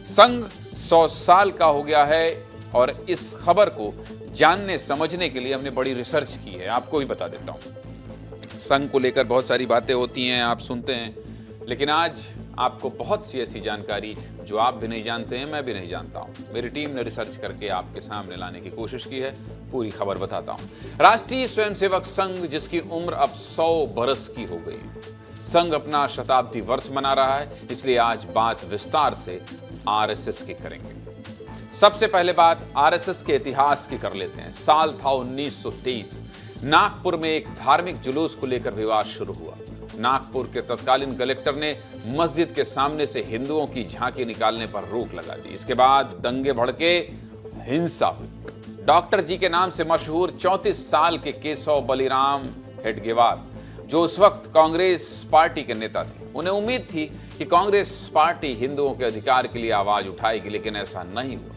संघ 100 साल का हो गया है और इस खबर को जानने समझने के लिए हमने बड़ी रिसर्च की है। आपको भी बता देता हूं। संघ को लेकर बहुत सारी बातें होती हैं, आप सुनते हैं, लेकिन आज आपको बहुत सी ऐसी जानकारी जो आप भी नहीं जानते हैं, मैं भी नहीं जानता हूं। मेरी टीम ने रिसर्च करके आपके सामने लाने की कोशिश की है। पूरी खबर बताता हूं। राष्ट्रीय स्वयंसेवक संघ, जिसकी उम्र अब 100 बरस की हो गई है, संघ अपना शताब्दी वर्ष मना रहा है, इसलिए आज बात विस्तार से आरएसएस की करेंगे। सबसे पहले बात आरएसएस के इतिहास की कर लेते हैं। साल था 1923। नागपुर में एक धार्मिक जुलूस को लेकर विवाद शुरू हुआ। नागपुर के तत्कालीन कलेक्टर ने मस्जिद के सामने से हिंदुओं की झांकी निकालने पर रोक लगा दी। इसके बाद दंगे भड़के, हिंसा हुई। डॉक्टर जी के नाम से मशहूर 34 साल के केशव बलिराम हेडगेवार, जो उस वक्त कांग्रेस पार्टी के नेता थे, उन्हें उम्मीद थी कि कांग्रेस पार्टी हिंदुओं के अधिकार के लिए आवाज उठाएगी, लेकिन ऐसा नहीं हुआ।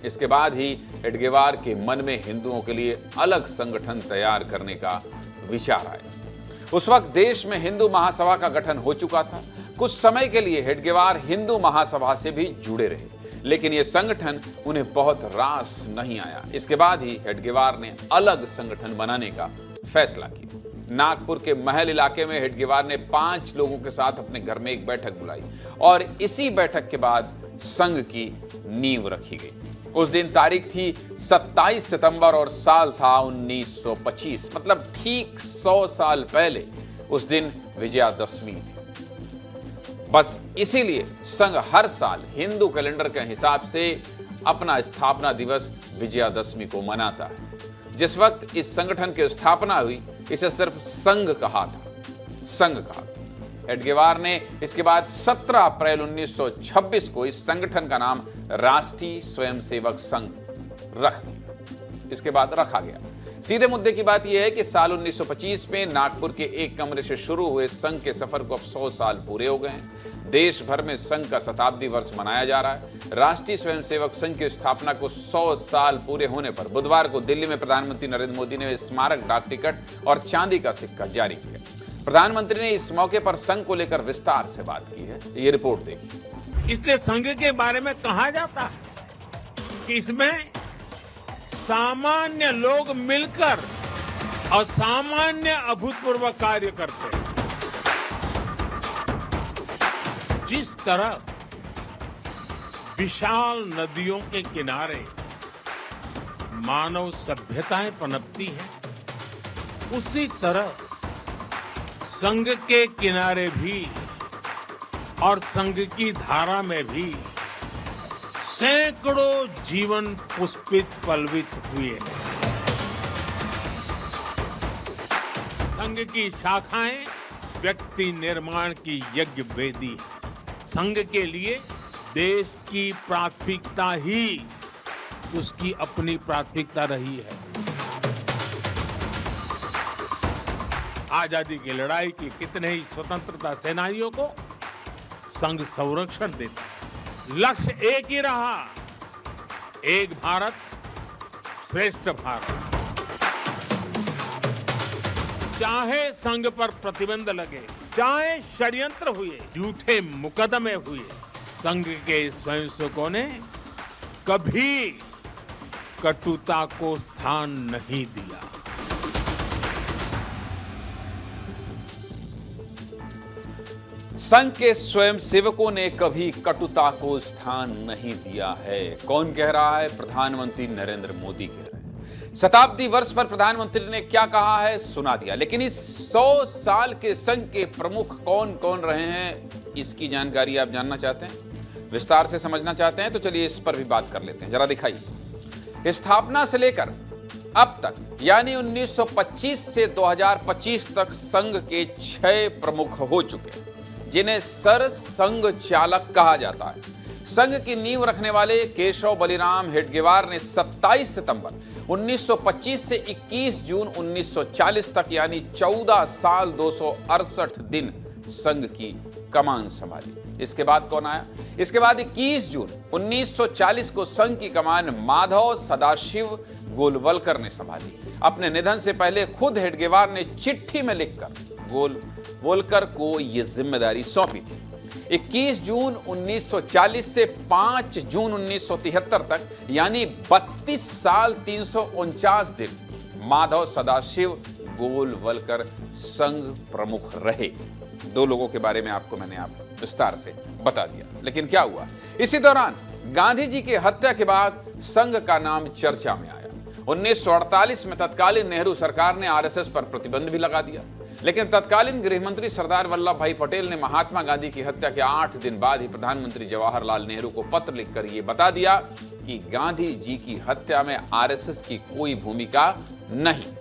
इसके बाद ही हेडगेवार के मन में हिंदुओं के लिए अलग संगठन तैयार करने का विचार आया। उस वक्त देश में हिंदू महासभा का गठन हो चुका था। कुछ समय के लिए हेडगेवार हिंदू महासभा से भी जुड़े रहे, लेकिन यह संगठन उन्हें बहुत रास नहीं आया। इसके बाद ही हेडगेवार ने अलग संगठन बनाने का फैसला किया। नागपुर के महल इलाके में हेडगेवार ने 5 लोगों के साथ अपने घर में एक बैठक बुलाई और इसी बैठक के बाद संघ की नींव रखी गई। उस दिन तारीख थी 27 सितंबर और साल था 1925, मतलब ठीक 100 साल पहले उस दिन विजयादशमी थी। बस इसीलिए संघ हर साल हिंदू कैलेंडर के हिसाब से अपना स्थापना दिवस विजयादशमी को मनाता है। जिस वक्त इस संगठन की स्थापना हुई, इसे सिर्फ संघ कहा था। हेडगेवार ने इसके बाद 17 अप्रैल 1926 को इस संगठन का नाम राष्ट्रीय स्वयंसेवक संघ रख दिया। इसके बाद रखा गया। सीधे मुद्दे की बात यह है कि साल 1925 में नागपुर के एक कमरे से शुरू हुए संघ के सफर को अब 100 साल पूरे हो गए हैं। देश भर में संघ का शताब्दी वर्ष मनाया जा रहा है। राष्ट्रीय स्वयंसेवक संघ की स्थापना को 100 साल पूरे होने पर बुधवार को दिल्ली में प्रधानमंत्री नरेंद्र मोदी ने स्मारक डाक टिकट और चांदी का सिक्का जारी किया। प्रधानमंत्री ने इस मौके पर संघ को लेकर विस्तार से बात की है। ये रिपोर्ट देखिए। इसलिए संघ के बारे में कहा जाता है कि इसमें सामान्य लोग मिलकर असामान्य अभूतपूर्व कार्य करते हैं। जिस तरह विशाल नदियों के किनारे मानव सभ्यताएं पनपती हैं, उसी तरह संघ के किनारे भी और संघ की धारा में भी सैकड़ों जीवन पुष्पित पल्वित हुए हैं। संघ की शाखाएं व्यक्ति निर्माण की यज्ञ वेदी है। संघ के लिए देश की प्राथमिकता ही उसकी अपनी प्राथमिकता रही है। आजादी की लड़ाई की कितने ही स्वतंत्रता सेनानियों को संघ संरक्षण देता है। लक्ष्य एक ही रहा, एक भारत श्रेष्ठ भारत। चाहे संघ पर प्रतिबंध लगे, चाहे षड्यंत्र हुए, झूठे मुकदमे हुए, संघ के स्वयंसेवकों ने कभी कटुता को स्थान नहीं दिया। संघ के स्वयंसेवकों ने कभी कटुता को स्थान नहीं दिया है। कौन कह रहा है? प्रधानमंत्री नरेंद्र मोदी कह रहे हैं। शताब्दी वर्ष पर प्रधानमंत्री ने क्या कहा है सुना दिया, लेकिन इस 100 साल के संघ के प्रमुख कौन कौन रहे हैं, इसकी जानकारी आप जानना चाहते हैं, विस्तार से समझना चाहते हैं, तो चलिए इस पर भी बात कर लेते हैं। जरा दिखाइए। स्थापना से लेकर अब तक यानी 1925 से 2025 तक संघ के 6 प्रमुख हो चुके हैं, जिन्हें सर संघ चालक कहा जाता है। संघ की नींव रखने वाले केशव बलिराम हेडगेवार ने 27 सितंबर 1925 से 21 जून 1940 तक यानी 14 साल 268 दिन संघ की कमान संभाली। इसके बाद कौन आया? इसके बाद 21 जून 1940 को संघ की कमान माधव सदाशिव गोलवलकर ने संभाली। अपने निधन से पहले खुद हेडगेवार ने चिट्ठी में लिखकर गोलवलकर को यह जिम्मेदारी सौंपी थी। 21 जून 1940 से 5 जून 1973 तक यानी 32 साल 349 दिन माधव सदाशिव गोलवलकर संघ प्रमुख रहे। दो लोगों के बारे में आपको मैंने विस्तार से बता दिया। लेकिन क्या हुआ, इसी दौरान गांधी जी की हत्या के बाद संघ का नाम चर्चा में आया। 1948 में तत्कालीन नेहरू सरकार ने आरएसएस पर प्रतिबंध भी लगा दिया, लेकिन तत्कालीन गृह मंत्री सरदार वल्लभ भाई पटेल ने महात्मा गांधी की हत्या के 8 दिन बाद ही प्रधानमंत्री जवाहरलाल नेहरू को पत्र लिखकर यह बता दिया कि गांधी जी की हत्या में आरएसएस की कोई भूमिका नहीं।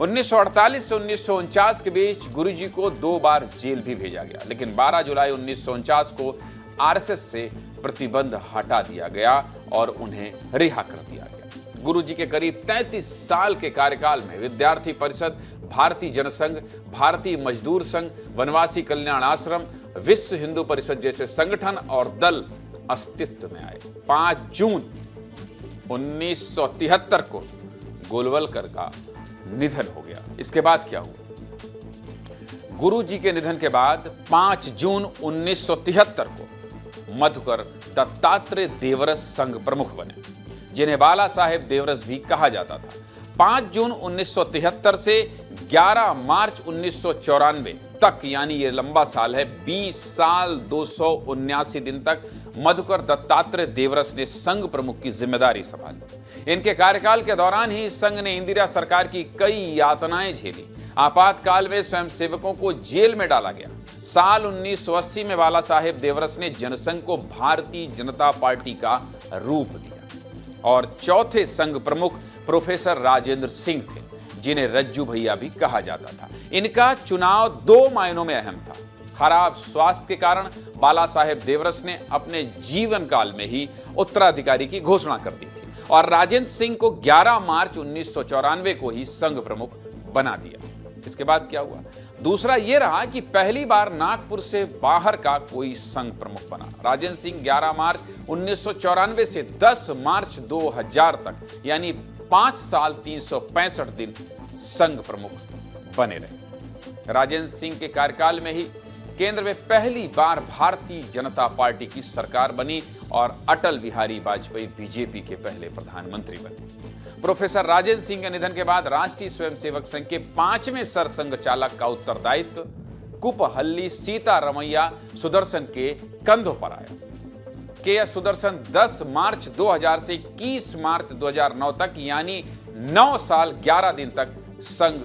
1948 से 1949 के बीच गुरुजी को 2 बार जेल भी भेजा गया, लेकिन 12 जुलाई 1949 को आरएसएस से प्रतिबंध हटा दिया गया और उन्हें रिहा कर दिया गया। गुरुजी के करीब 33 साल के कार्यकाल में विद्यार्थी परिषद, भारतीय जनसंघ, भारतीय मजदूर संघ, वनवासी कल्याण आश्रम, विश्व हिंदू परिषद जैसे संगठन और दल अस्तित्व में आए। 5 जून 1973 को गोलवलकर का निधन हो गया। इसके बाद क्या हुआ? गुरुजी के निधन के बाद 5 जून 1973 को मधुकर दत्तात्रेय देवरस संघ प्रमुख बने, जिन्हें बाला साहेब देवरस भी कहा जाता था। 5 जून 1973 से 11 मार्च 1994 तक, यानी ये लंबा साल है, 20 साल 279 दिन तक मधुकर दत्तात्रेय देवरस ने संघ प्रमुख की जिम्मेदारी संभाली। इनके कार्यकाल के दौरान ही संघ ने इंदिरा सरकार की कई यातनाएं झेली। आपातकाल में स्वयंसेवकों को जेल में डाला गया। साल 1980 में बाला साहेब देवरस ने जनसंघ को भारतीय जनता पार्टी का रूप दिया और चौथे संघ प्रमुख प्रोफेसर राजेंद्र सिंह थे, जिन्हें रज्जू भैया भी कहा जाता था। इनका चुनाव 2 मायनों में अहम था। खराब स्वास्थ्य के कारण बाला साहेब देवरस ने अपने जीवन काल में ही उत्तराधिकारी की घोषणा कर दी थी और राजेंद्र सिंह को 11 मार्च 1994 को ही संघ प्रमुख बना दिया। इसके बाद क्या हुआ? दूसरा यह रहा कि पहली बार नागपुर से बाहर का कोई संघ प्रमुख बना। राजेंद्र सिंह 11 मार्च 1994 से 10 मार्च 2000 तक यानी 5 साल 365 दिन संघ प्रमुख बने रहे। राजेंद्र सिंह के कार्यकाल में ही केंद्र में पहली बार भारतीय जनता पार्टी की सरकार बनी और अटल बिहारी वाजपेयी बीजेपी के पहले प्रधानमंत्री बने। प्रोफेसर राजेंद्र सिंह के निधन के बाद राष्ट्रीय स्वयंसेवक संघ के 5वें सरसंघ चालक का उत्तरदायित्व कुपहल्ली सीतारमैया सुदर्शन के कंधों पर आया। के.एस. सुदर्शन 10 मार्च 2000 से 21 मार्च 2009 तक यानी 9 साल 11 दिन तक संघ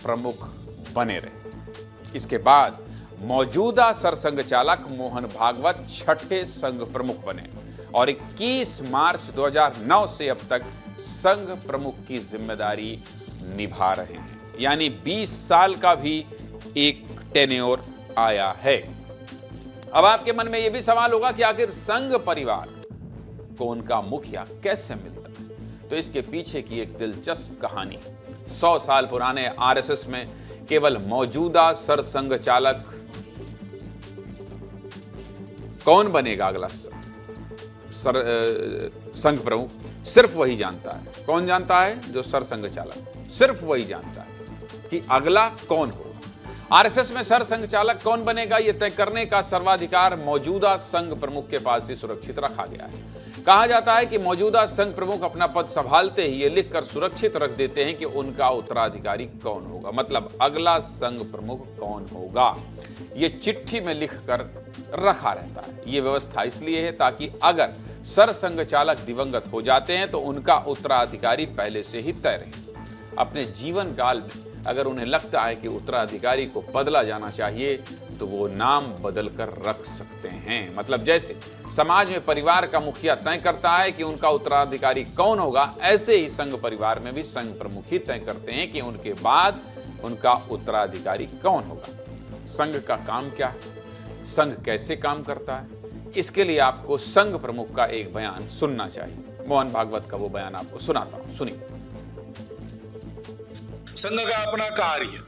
प्रमुख बने रहे। इसके बाद मौजूदा सरसंघ चालक मोहन भागवत 6ठे संघ प्रमुख बने और 21 मार्च 2009 से अब तक संघ प्रमुख की जिम्मेदारी निभा रहे हैं, यानी 20 साल का भी एक टेन्योर आया है। अब आपके मन में यह भी सवाल होगा कि आखिर संघ परिवार को उनका मुखिया कैसे मिलता है? तो इसके पीछे की एक दिलचस्प कहानी। 100 साल पुराने आरएसएस में केवल मौजूदा सरसंघ चालक कौन बनेगा अगला संघ प्रमुख, सिर्फ वही जानता है। कौन जानता है? जो सरसंघ चालक, सिर्फ वही जानता है कि अगला कौन होगा। आरएसएस में सरसंघ चालक कौन बनेगा यह तय करने का सर्वाधिकार मौजूदा संघ प्रमुख के पास ही सुरक्षित रखा गया है। कहा जाता है कि मौजूदा संघ प्रमुख अपना पद संभालते ही ये लिखकर सुरक्षित रख देते हैं कि उनका उत्तराधिकारी कौन होगा, मतलब अगला संघ प्रमुख कौन होगा, ये चिट्ठी में लिखकर रखा रहता है। ये व्यवस्था इसलिए है ताकि अगर सरसंघ चालक दिवंगत हो जाते हैं तो उनका उत्तराधिकारी पहले से ही तय रहे। अपने जीवन काल में अगर उन्हें लगता है कि उत्तराधिकारी को बदला जाना चाहिए तो वो नाम बदल कर रख सकते हैं। मतलब जैसे समाज में परिवार का मुखिया तय करता है कि उनका उत्तराधिकारी कौन होगा, ऐसे ही संघ परिवार में भी संघ प्रमुख ही तय करते हैं कि उनके बाद उनका उत्तराधिकारी कौन होगा। संघ का काम क्या है, संघ कैसे काम करता है, इसके लिए आपको संघ प्रमुख का एक बयान सुनना चाहिए। मोहन भागवत का वो बयान आपको सुनाता हूं, सुनिए। संघ का अपना कार्य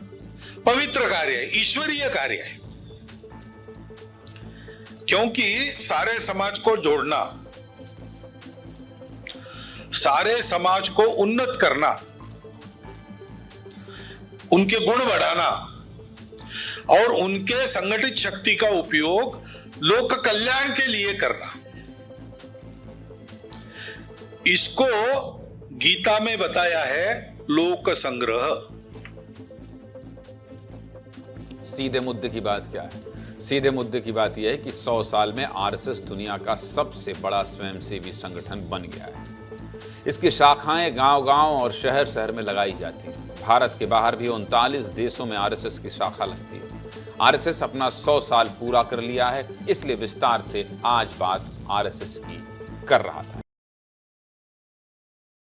पवित्र कार्य है, ईश्वरीय कार्य है, क्योंकि सारे समाज को जोड़ना, सारे समाज को उन्नत करना, उनके गुण बढ़ाना और उनके संगठित शक्ति का उपयोग लोक कल्याण के लिए करना। इसको गीता में बताया है लोक संग्रह। सीधे मुद्दे की बात क्या है? सीधे मुद्दे की बात यह है कि 100 साल में आरएसएस दुनिया का सबसे बड़ा स्वयंसेवी संगठन बन गया है। इसकी शाखाएं गांव-गांव और शहर-शहर में लगाई जाती हैं। भारत के बाहर भी 39 देशों में आरएसएस की शाखा लगती है। आरएसएस अपना 100 साल पूरा कर लिया है, इसलिए विस्तार से आज बात आरएसएस की कर रहा था।